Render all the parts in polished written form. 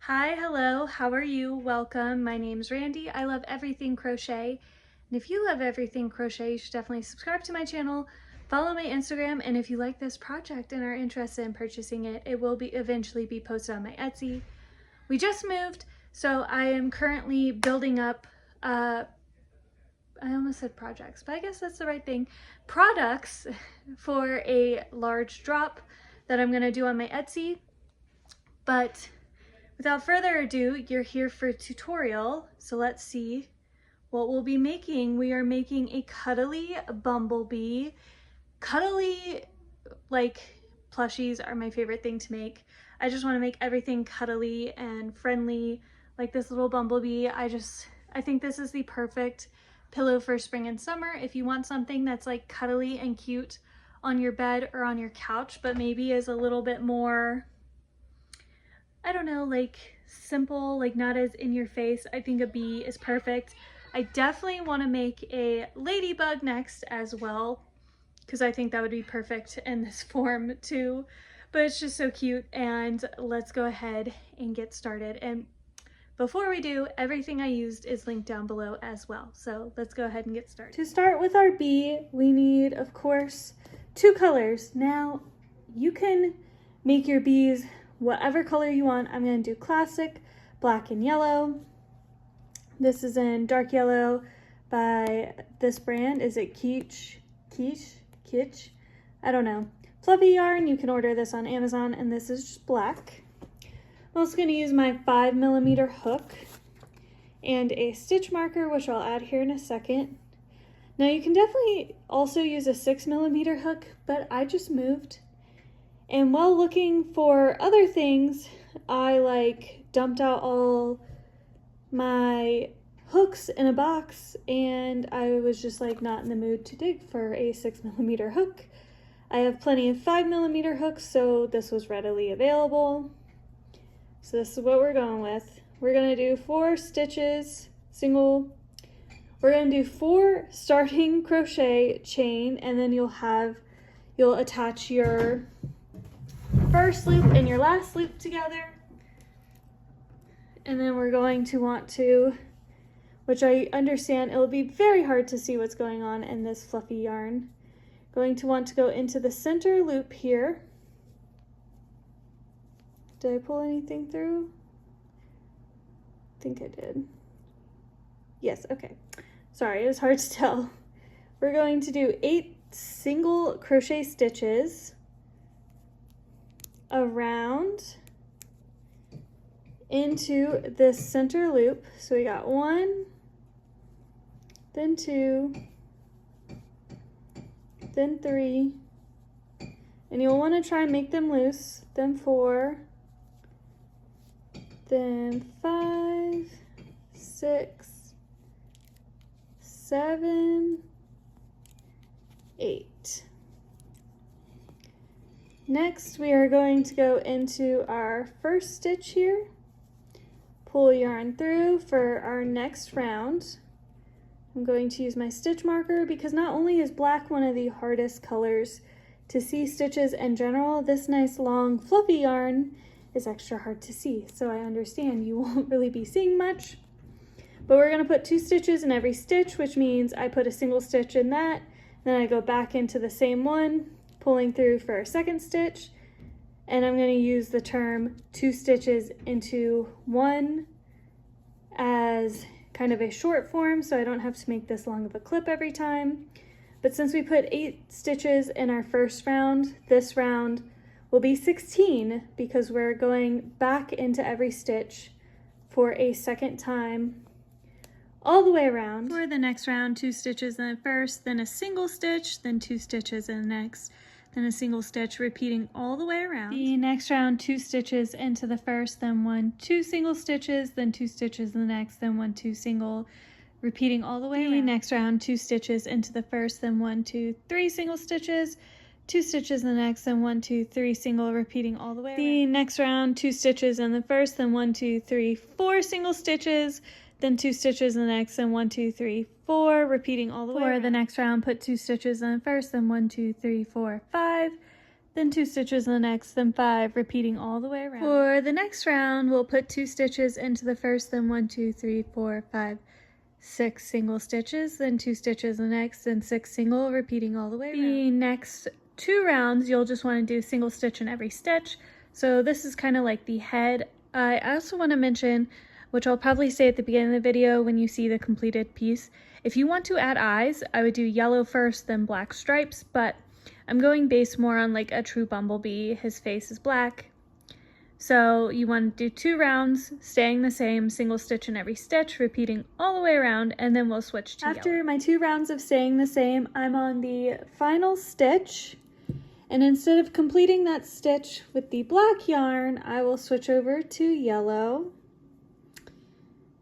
Hi, hello, how are you? Welcome. My name's Randy. I love everything crochet. And if you love everything crochet, you should definitely subscribe to my channel, follow my Instagram, and if you like this project and are interested in purchasing it, it will eventually be posted on my Etsy. We just moved, so I am currently building up, I almost said projects, but I guess that's the right thing, products for a large drop that I'm gonna do on my Etsy. But without further ado, you're here for a tutorial, so let's see what we'll be making. We are making a Cuddly Bumblebee. Cuddly, like, plushies are my favorite thing to make. I just want to make everything cuddly and friendly, like this little bumblebee. I think this is the perfect pillow for spring and summer. If you want something that's like cuddly and cute on your bed or on your couch, but maybe is a little bit more, I don't know, like simple, like not as in your face, I think a bee is perfect. I definitely want to make a ladybug next as well, because I think that would be perfect in this form too. But it's just so cute, and let's go ahead and get started. And before we do, everything I used is linked down below as well. So let's go ahead and get started. To start with our bee, we need, of course, 2 colors. Now, you can make your bees whatever color you want. I'm going to do classic, black and yellow. This is in dark yellow by this brand. Is it KECHE? KECHE? I don't know. Fluffy yarn, you can order this on Amazon, and this is just black. I'm also going to use my 5mm hook and a stitch marker, which I'll add here in a second. Now you can definitely also use a 6mm hook, but I just moved. And while looking for other things, I dumped out all my hooks in a box, and I was just not in the mood to dig for a 6mm hook. I have plenty of 5mm hooks, so this was readily available. So this is what we're going with. We're gonna do 4 stitches, single. We're gonna do 4 starting crochet chain, and then you'll attach your first loop and your last loop together. And then we're going to want to, which I understand it'll be very hard to see what's going on in this fluffy yarn, going to want to go into the center loop here. Did I pull anything through? I think I did. Yes, okay. Sorry, it was hard to tell. We're going to do 8 single crochet stitches around into this center loop. So we got 1, then 2, then 3, and you'll want to try and make them loose, then 4, then 5, 6, 7, 8. Next, we are going to go into our first stitch here, pull yarn through for our next round. I'm going to use my stitch marker because not only is black one of the hardest colors to see stitches in general, this nice long fluffy yarn is extra hard to see. So I understand you won't really be seeing much, but we're going to put 2 stitches in every stitch, which means I put a single stitch in that, then I go back into the same one, pulling through for a second stitch, and I'm going to use the term 2 stitches into 1 as kind of a short form, so I don't have to make this long of a clip every time. But since we put 8 stitches in our first round, this round will be 16 because we're going back into every stitch for a second time all the way around. For the next round, 2 stitches in the first, then a single stitch, then 2 stitches in the next, then a single stitch, repeating all the way around. The next round, 2 stitches into the first, then 1, 2 single stitches, then 2 stitches in the next, then 1, 2 single, repeating all the way around. The next round, 2 stitches into the first, then 1, 2, 3 single stitches, 2 stitches in the next, then 1, 2, 3 single, repeating all the way around. The next round, 2 stitches in the first, then 1, 2, 3, 4 single stitches, then 2 stitches in the next, then 1, 2, 3, 4, repeating all the way around. For the next round, put 2 stitches in the first, then 1, 2, 3, 4, 5, then 2 stitches in the next, then 5, repeating all the way around. For the next round, we'll put 2 stitches into the first, then 1, 2, 3, 4, 5, 6 single stitches, then 2 stitches in the next, then 6 single, repeating all the way around. The next 2 rounds, you'll just want to do single stitch in every stitch. So this is kind of like the head. I also want to mention, which I'll probably say at the beginning of the video when you see the completed piece, if you want to add eyes, I would do yellow first, then black stripes, but I'm going based more on like a true bumblebee. His face is black. So you want to do 2 rounds, staying the same, single stitch in every stitch, repeating all the way around, and then we'll switch to After yellow. my 2 rounds of staying the same, I'm on the final stitch. And instead of completing that stitch with the black yarn, I will switch over to yellow.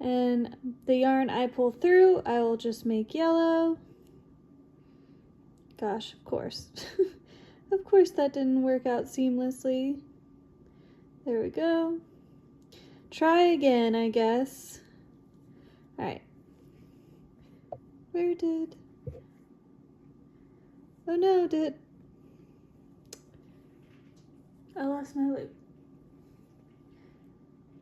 And the yarn I pull through, I will just make yellow. Gosh, of course. Of course that didn't work out seamlessly. There we go. Try again, I guess. All right. Where did... Oh no, I lost my loop.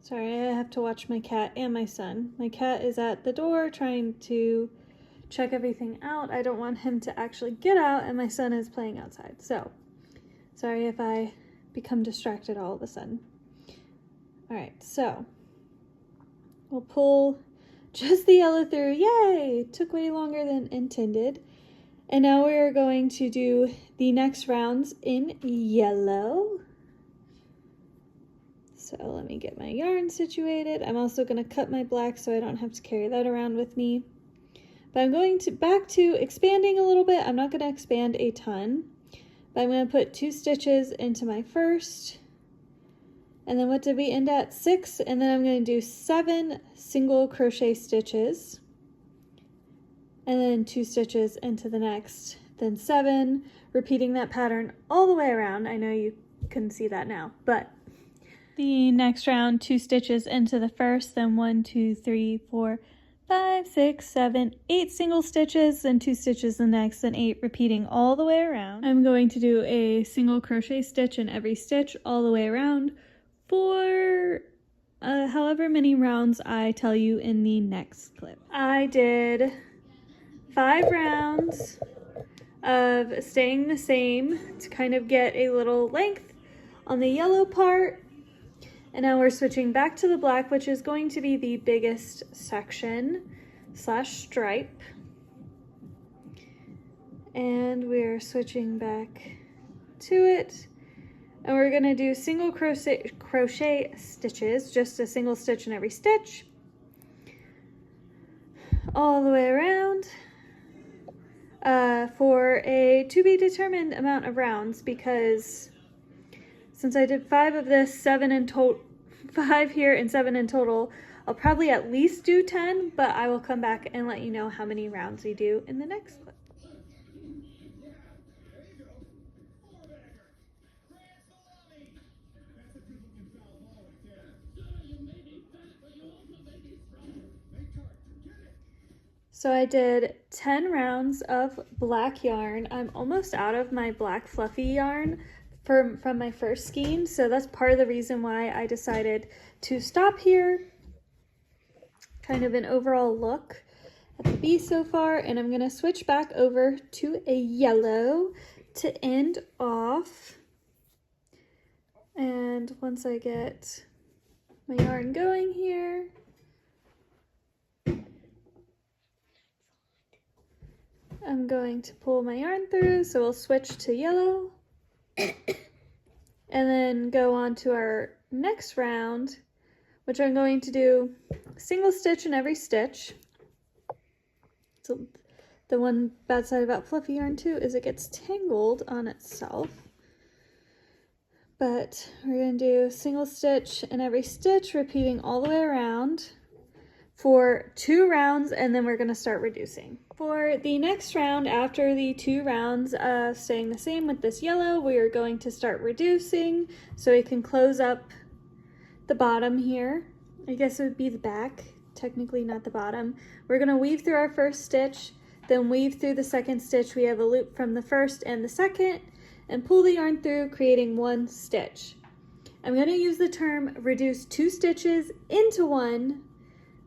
Sorry, I have to watch my cat and my son. My cat is at the door trying to check everything out. I don't want him to actually get out, and my son is playing outside. So, sorry if I become distracted all of a sudden. All right, so we'll pull just the yellow through. Yay! Took way longer than intended. And now we are going to do the next rounds in yellow. So let me get my yarn situated. I'm also going to cut my black so I don't have to carry that around with me. But I'm going to back to expanding a little bit. I'm not going to expand a ton, but I'm going to put 2 stitches into my first. And then what did we end at? 6. And then I'm going to do 7 single crochet stitches. And then 2 stitches into the next. Then 7, repeating that pattern all the way around. I know you couldn't see that now, but the next round, 2 stitches into the first, then 1, 2, 3, 4, 5, 6, 7, 8 single stitches, then 2 stitches in the next, then 8, repeating all the way around. I'm going to do a single crochet stitch in every stitch all the way around for however many rounds I tell you in the next clip. I did 5 rounds of staying the same to kind of get a little length on the yellow part. And now we're switching back to the black, which is going to be the biggest section slash stripe. And we're switching back to it. And we're gonna do single crochet stitches, just a single stitch in every stitch. All the way around for a to be determined amount of rounds, because since I did 5 of this, 7 in total, 5 here and 7 in total, I'll probably at least do 10, but I will come back and let you know how many rounds we do in the next clip. So I did 10 rounds of black yarn. I'm almost out of my black fluffy yarn from my first skein, so that's part of the reason why I decided to stop here. Kind of an overall look at the bee so far, and I'm going to switch back over to a yellow to end off. And once I get my yarn going here, I'm going to pull my yarn through, so we'll switch to yellow. And then go on to our next round, which I'm going to do single stitch in every stitch. So the one bad side about fluffy yarn too is it gets tangled on itself. But we're going to do single stitch in every stitch, repeating all the way around for 2 rounds, and then we're going to start reducing. For the next round, after the 2 rounds of staying the same with this yellow, we are going to start reducing so we can close up the bottom here. I guess it would be the back, technically not the bottom. We're going to weave through our first stitch, then weave through the second stitch. We have a loop from the first and the second, and pull the yarn through, creating 1 stitch. I'm going to use the term reduce 2 stitches into 1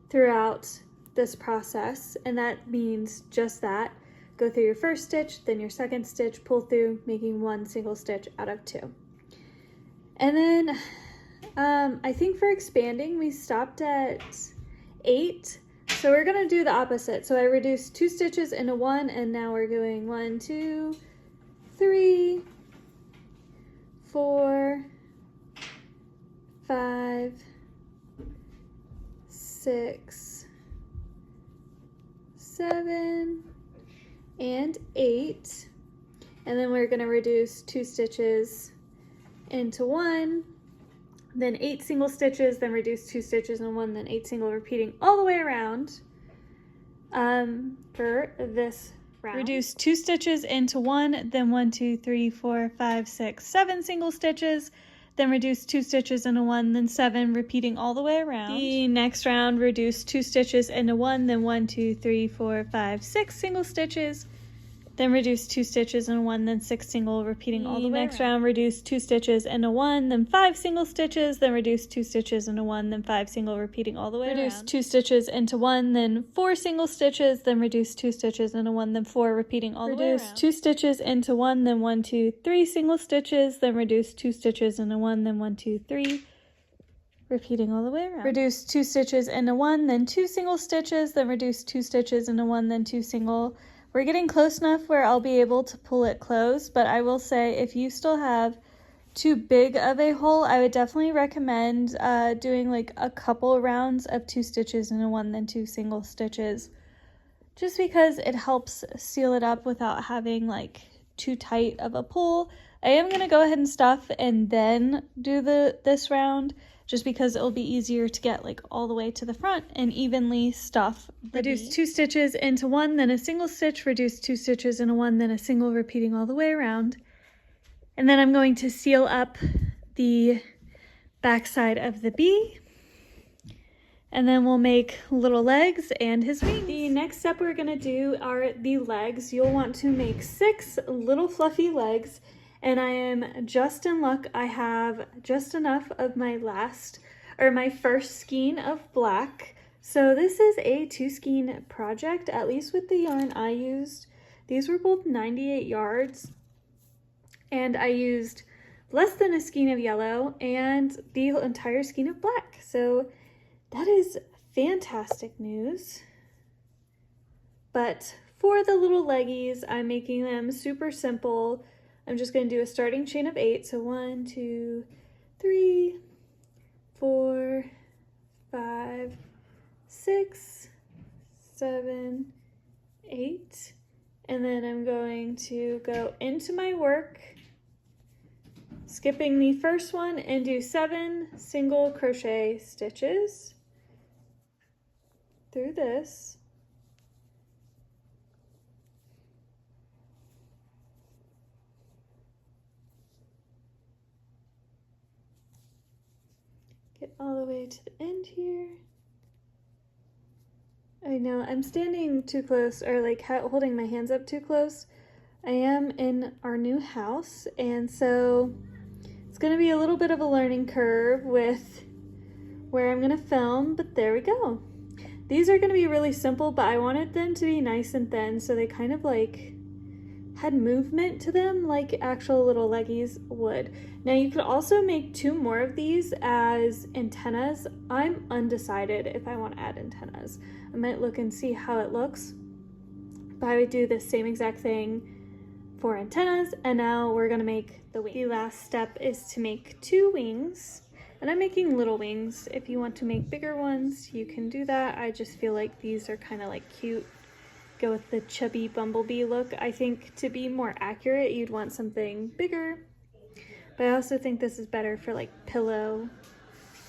throughout this process, and that means just that. Go through your first stitch, then your second stitch, pull through, making 1 single stitch out of 2. And then I think for expanding we stopped at 8, so we're going to do the opposite. So I reduced 2 stitches into 1, and now we're going 1, 2, 3, 4, 5, 6, 7, and 8, and then we're going to reduce 2 stitches into 1, then 8 single stitches, then reduce 2 stitches in 1, then 8 single, repeating all the way around for this round. Reduce 2 stitches into 1, then 1, 2, 3, 4, 5, 6, 7 single stitches, then reduce 2 stitches into 1, then 7, repeating all the way around. The next round, reduce 2 stitches into 1, then 1, 2, 3, 4, 5, 6 single stitches, then reduce 2 stitches into 1, then 6 single, repeating all the way around. Next round, reduce 2 stitches into 1, then 5 single stitches, then reduce 2 stitches into 1, then 5 single, repeating all the way around. Reduce 2 stitches into 1, then 4 single stitches, then reduce 2 stitches into 1, then 4, repeating all the way around. Reduce 2 stitches into 1, then 1, 2, 3 single stitches, then reduce 2 stitches into 1, then 1, 2, 3, repeating all the way around. Reduce 2 stitches into 1, then 2 single stitches, then reduce 2 stitches into 1, then 2 single. We're getting close enough where I'll be able to pull it close, but I will say if you still have too big of a hole, I would definitely recommend doing like a couple rounds of 2 stitches into 1, then 2 single stitches, just because it helps seal it up without having like too tight of a pull. I am going to go ahead and stuff and then do this round, just because it'll be easier to get like all the way to the front and evenly stuff the Reduce 2 stitches into 1, then a single stitch, reduce 2 stitches into 1, then a single, repeating all the way around. And then I'm going to seal up the back side of the bee, and then we'll make little legs and his wings. The next step we're going to do are the legs. You'll want to make 6 little fluffy legs, and I am just in luck. I have just enough of my first skein of black. So this is a 2 skein project, at least with the yarn I used. These were both 98 yards, and I used less than a skein of yellow and the entire skein of black. So that is fantastic news. But for the little leggies, I'm making them super simple. I'm just going to do a starting chain of 8. So 1, 2, 3, 4, 5, 6, 7, 8. And then I'm going to go into my work, skipping the first one, and do 7 single crochet stitches through this. Get all the way to the end here. I know I'm standing too close, or like holding my hands up too close. I am in our new house, and so it's going to be a little bit of a learning curve with where I'm going to film, but there we go. These are going to be really simple, but I wanted them to be nice and thin, so they kind of like had movement to them like actual little leggies would. Now you could also make 2 more of these as antennas. I'm undecided if I want to add antennas. I might look and see how it looks, but I would do the same exact thing for antennas. And now we're gonna make the wings. The last step is to make 2 wings, and I'm making little wings. If you want to make bigger ones, you can do that. I just feel like these are kind of like cute. Go with the chubby bumblebee look. I think to be more accurate, you'd want something bigger, but I also think this is better for like pillow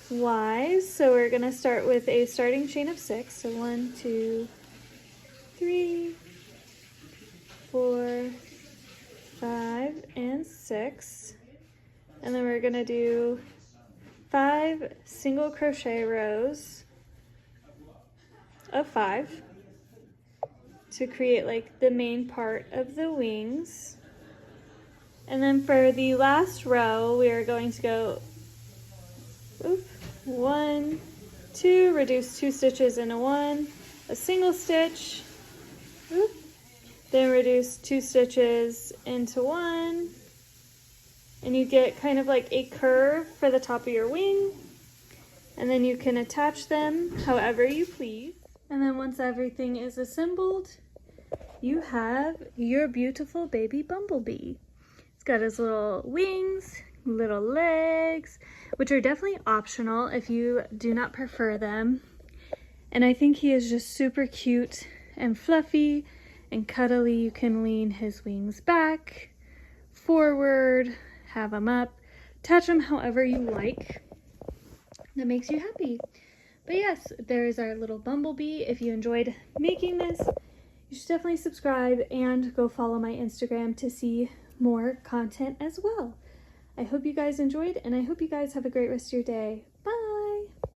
wise. So we're gonna start with a starting chain of 6. So 1, 2, 3, 4, 5, and 6. And then we're gonna do 5 single crochet rows of 5 to create like the main part of the wings. And then for the last row, we are going to go 1, 2, reduce 2 stitches into 1, a single stitch, then reduce 2 stitches into 1, and you get kind of like a curve for the top of your wing, and then you can attach them however you please. And then once everything is assembled, you have your beautiful baby bumblebee. It's got his little wings, little legs, which are definitely optional if you do not prefer them. And I think he is just super cute and fluffy and cuddly. You can lean his wings back, forward, have them up, touch them however you like. That makes you happy. But yes, there is our little bumblebee. If you enjoyed making this, you should definitely subscribe and go follow my Instagram to see more content as well. I hope you guys enjoyed, and I hope you guys have a great rest of your day.